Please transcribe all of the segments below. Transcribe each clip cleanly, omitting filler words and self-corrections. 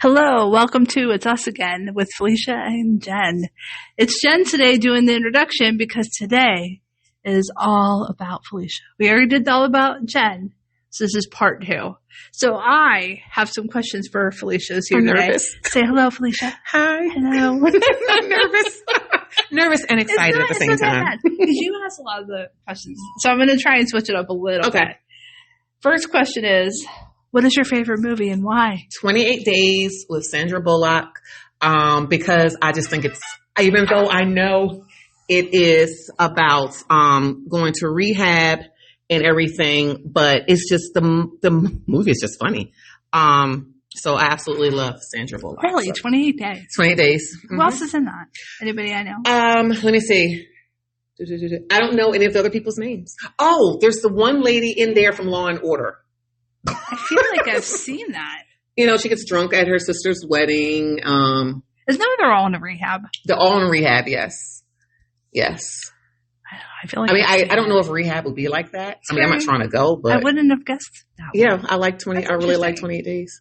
Hello, welcome to It's Us Again with Felicia and Jen. It's Jen today doing the introduction because today is all about Felicia. We already did all about Jen, so this is part 2. So I have some questions for Felicia who's here today. Nervous. Say hello, Felicia. Hi. Hello. I'm nervous and excited at the same time. Because you asked a lot of the questions, so I'm going to try and switch it up a little bit. First question is, what is your favorite movie and why? 28 Days with Sandra Bullock, because I just think it's, even though I know it is about going to rehab and everything, but it's just, the movie is just funny. So I absolutely love Sandra Bullock. Really? So. 28 Days? 28 Days. Mm-hmm. Who else is in that? Anybody I know? Let me see. I don't know any of the other people's names. Oh, there's the one lady in there from Law and Order. I feel like I've seen that. You know, she gets drunk at her sister's wedding. Isn't that they're all in a rehab? They're all in rehab, yes. Yes. I feel like I don't know if rehab would be like that. I mean, I'm not trying to go, but I wouldn't have guessed that. Yeah, I really like 28 Days.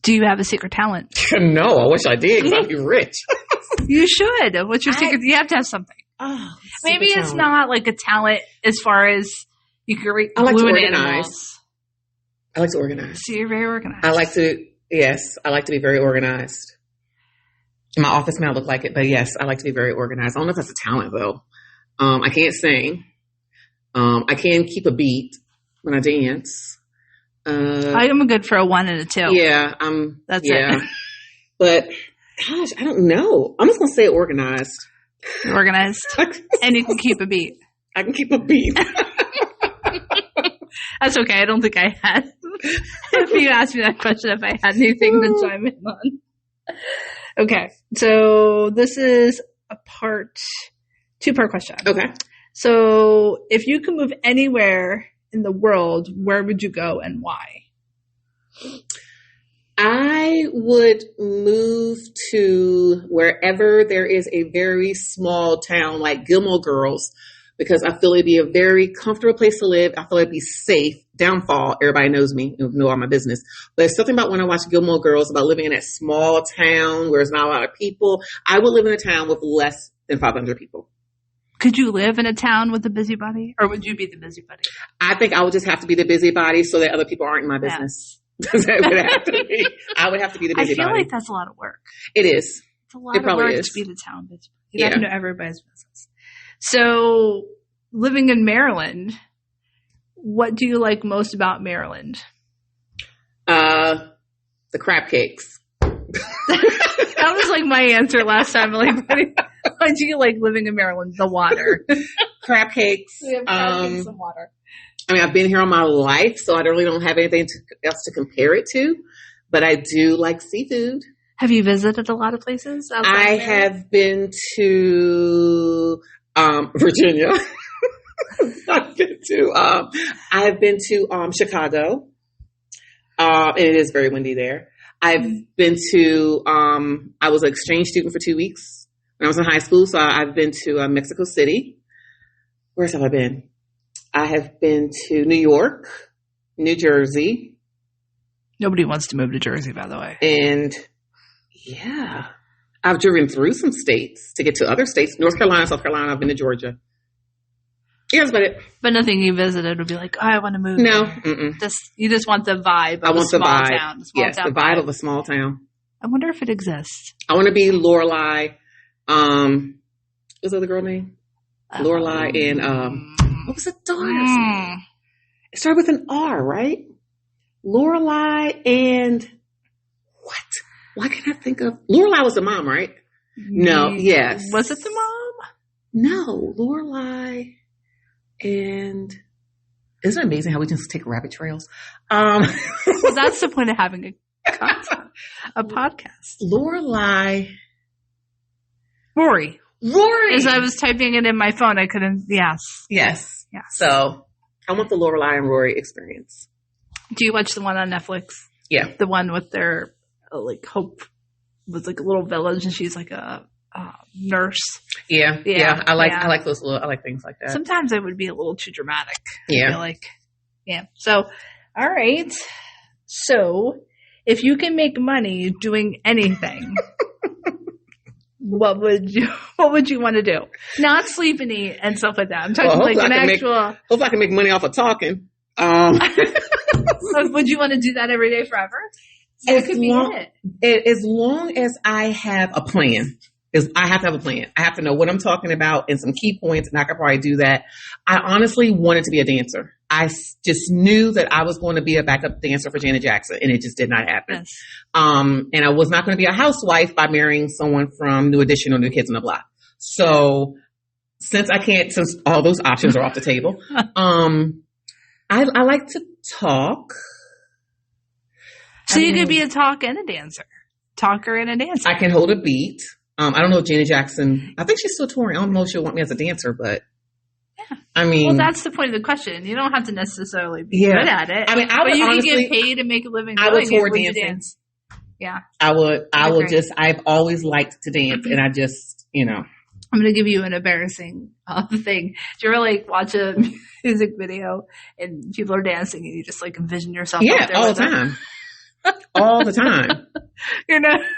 Do you have a secret talent? No, I wish I did because I'd be rich. You should. What's your secret? You have to have something. Oh, maybe it's not like a talent as far as you can read. I like to organize. Animals. I like to organize. So you're very organized. I like to be very organized. My office may not look like it, but yes, I like to be very organized. I don't know if that's a talent though. I can't sing. I can keep a beat when I dance. I am good for a 1 and a 2. Yeah, that's it. But gosh, I don't know. I'm just gonna say organized. Organized, and you can keep a beat. I can keep a beat. That's okay. I don't think I had. If you asked me that question, if I had anything to chime in on. Okay, so this is a 2-part question. Okay. So if you could move anywhere in the world, where would you go and why? I would move to wherever there is a very small town like Gilmore Girls, because I feel it'd be a very comfortable place to live. I feel it'd be safe. Downfall, everybody knows me, know all my business. But it's something about when I watch Gilmore Girls about living in that small town where there's not a lot of people. I would live in a town with less than 500 people. Could you live in a town with a busybody, or would you be the busybody? I think I would just have to be the busybody so that other people aren't in my business. That would have to be. I would have to be the busybody. I feel like that's a lot of work. It is. It's a lot of work to be the town busybody. You have to know everybody's business. So, living in Maryland, what do you like most about Maryland? The crab cakes. That was like my answer last time. Like, why do you like living in Maryland? The water. Crab cakes. We have crab cakes and water. I mean, I've been here all my life, so I really don't have anything else to compare it to. But I do like seafood. Have you visited a lot of places? I have been to Virginia. I've been to Chicago. And it is very windy there. I've been to I was an exchange student for 2 weeks when I was in high school, so I've been to Mexico City. Where else have I been? I have been to New York, New Jersey. Nobody wants to move to Jersey, by the way. And yeah, I've driven through some states to get to other states. North Carolina, South Carolina. I've been to Georgia. Yeah, that's about it. But nothing you visited would be like, oh, I want to move. No. You just want the vibe of a small town. Yes, the vibe of a small town. I wonder if it exists. I want to be Lorelai. What's the other girl name? Lorelai and what was the daughter's name? It started with an R, right? Lorelai and what? Why can't I think of? Lorelai was the mom, right? No. Yes. Was it the mom? No. Lorelai and isn't it amazing how we just take rabbit trails? Well, that's the point of having a podcast. Lorelai. Rory. Rory. As I was typing it in my phone, I couldn't. Yes. So I want the Lorelai and Rory experience. Do you watch the one on Netflix? Yeah. The one with their like Hope was like a little village, and she's like a nurse. Yeah. I like those little. I like things like that. Sometimes it would be a little too dramatic. Yeah. I feel like. Yeah. So, all right. So, if you can make money doing anything, what would you want to do? Not sleep and eat and stuff like that. I'm talking like an actual. Hope I can make money off of talking. Would you want to do that every day forever? As long as I have a plan. I have to have a plan. I have to know what I'm talking about and some key points, and I could probably do that. I honestly wanted to be a dancer. I just knew that I was going to be a backup dancer for Janet Jackson, and it just did not happen. Yes. And I was not going to be a housewife by marrying someone from New Edition or New Kids on the Block. So since all those options are off the table, I like to talk. So you could be a talker and a dancer. I can hold a beat. I don't know if Janet Jackson, I think she's still touring. I don't know if she'll want me as a dancer, but yeah. I mean. Well, that's the point of the question. You don't have to necessarily be good at it. I mean, but you can get paid and make a living doing I would tour it. dancing. Dance. Yeah. I would just, I've always liked to dance, and I just, I'm going to give you an embarrassing thing. Do you ever watch a music video and people are dancing and you just envision yourself up there all the time. All the time.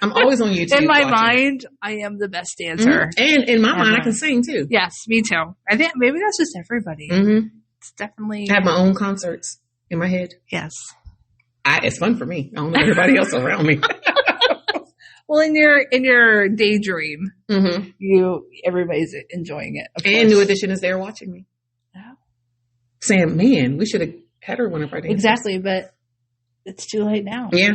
I'm always on YouTube. In my mind, I am the best dancer. Mm-hmm. And in my mind, I can sing too. Yes, me too. I think maybe that's just everybody. Mm-hmm. It's definitely. I have my own concerts in my head. Yes. It's fun for me. I don't know everybody else around me. Well, in your daydream, mm-hmm. everybody's enjoying it. And New Edition is there watching me. Oh. Saying, man, we should have had her one of our dances. Exactly, but it's too late now. Yeah.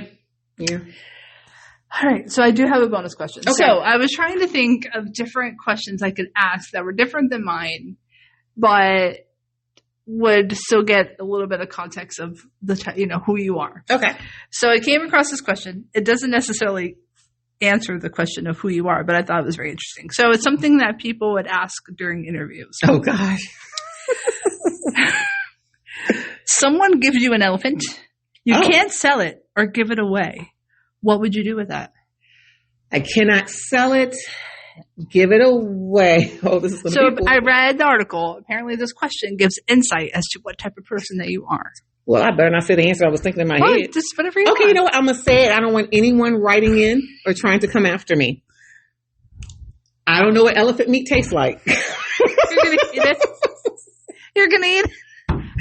All right, so I do have a bonus question. Okay. So I was trying to think of different questions I could ask that were different than mine, but would still get a little bit of context of who you are. Okay. So I came across this question. It doesn't necessarily answer the question of who you are, but I thought it was very interesting. So it's something that people would ask during interviews. Oh, gosh. Someone gives you an elephant. You can't sell it or give it away. What would you do with that? I cannot sell it, give it away. Oh, this is people. I read the article. Apparently this question gives insight as to what type of person that you are. Well, I better not say the answer I was thinking in my head. Just whatever you want. You know what? I'm going to say it. I don't want anyone writing in or trying to come after me. I don't know what elephant meat tastes like. You're going to eat it? You're going to eat it?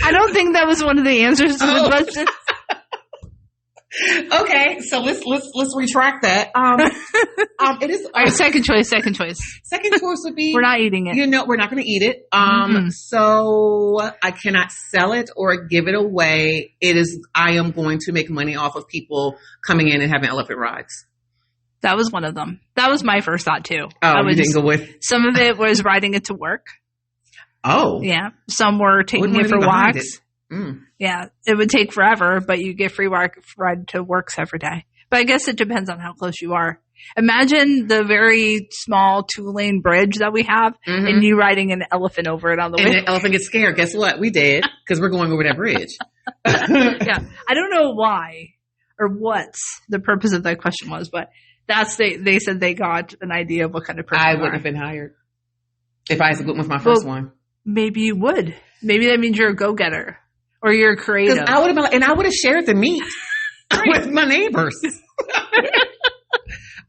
I don't think that was one of the answers to the question. Okay, so let's retract that. It is. All right, second choice. Second choice would be we're not eating it. We're not going to eat it. So I cannot sell it or give it away. I am going to make money off of people coming in and having elephant rides. That was one of them. That was my first thought too. You didn't go with. Some of it was riding it to work. Oh, yeah. Some were taking it for walks. Yeah, it would take forever, but you get free ride to works every day. But I guess it depends on how close you are. Imagine the very small 2-lane bridge that we have, and you riding an elephant over it on the way. And the elephant gets scared. Guess what? We did, because we're going over that bridge. Yeah, I don't know why or what the purpose of that question was, but they said they got an idea of what kind of person I wouldn't have been hired if I was my first one. Maybe you would. Maybe that means you're a go-getter. Or you're creative. I would have shared the meat with my neighbors.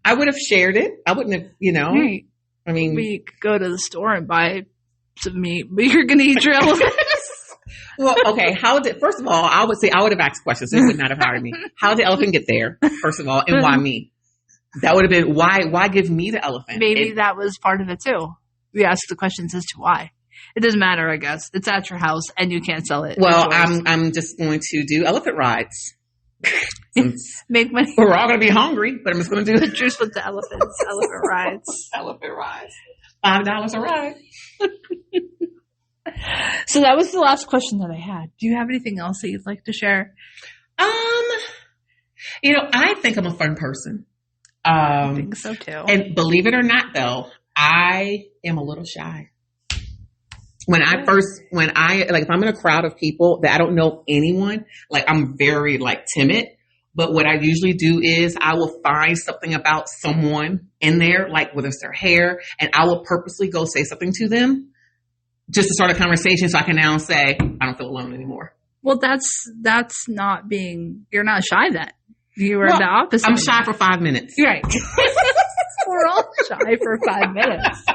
I would have shared it. I wouldn't have, Right. I mean, we could go to the store and buy some meat, but you're going to eat your elephant. Well, okay. First of all, I would say I would have asked questions. They would not have hired me. How did the elephant get there? First of all, and why me? That would have been why give me the elephant? Maybe that was part of it too. We asked the questions as to why. It doesn't matter, I guess. It's at your house and you can't sell it. Well, I'm just going to do elephant rides. Make money. We're all going to be hungry, but I'm just going to do pictures with the elephants. Elephant rides. Elephant rides. $5 a ride. So that was the last question that I had. Do you have anything else that you'd like to share? I think I'm a fun person. I think so too. And believe it or not, though, I am a little shy. If I'm in a crowd of people that I don't know anyone, I'm very timid. But what I usually do is I will find something about someone in there, whether it's their hair, and I will purposely go say something to them just to start a conversation so I can now say, I don't feel alone anymore. Well, that's not being, you're not shy then. You are the opposite. I'm shy for 5 minutes. Right. We're all shy for 5 minutes.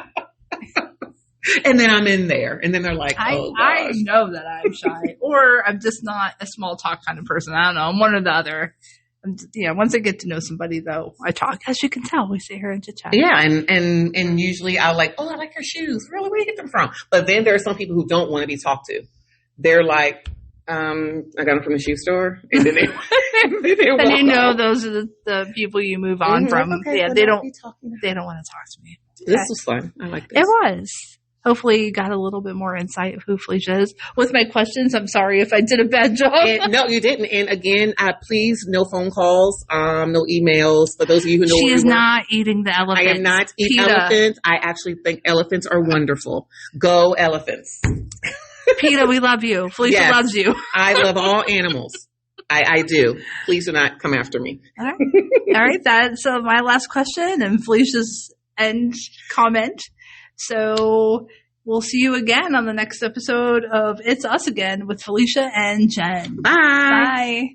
And then I'm in there. And then they're like, oh, I know that I'm shy. Or I'm just not a small talk kind of person. I don't know. I'm one or the other. Once I get to know somebody, though, I talk. As you can tell, we sit here and chit-chat. Yeah, and usually I'll like, oh, I like your shoes. Really? Where do you get them from? But then there are some people who don't want to be talked to. They're like, I got them from the shoe store. And then and you know those are the people you move on from. Okay, they don't want to talk to me. Okay. This was fun. I like this. It was. Hopefully you got a little bit more insight of who Felicia is. With my questions, I'm sorry if I did a bad job. No, you didn't. And again, please, no phone calls, no emails. For those of you who know, she is not eating the elephants. I am not eating elephants. I actually think elephants are wonderful. Go elephants. PETA, we love you. Felicia loves you. I love all animals. I do. Please do not come after me. All right. That's my last question and Felicia's end comment. So we'll see you again on the next episode of It's Us Again with Felicia and Jen. Bye. Bye.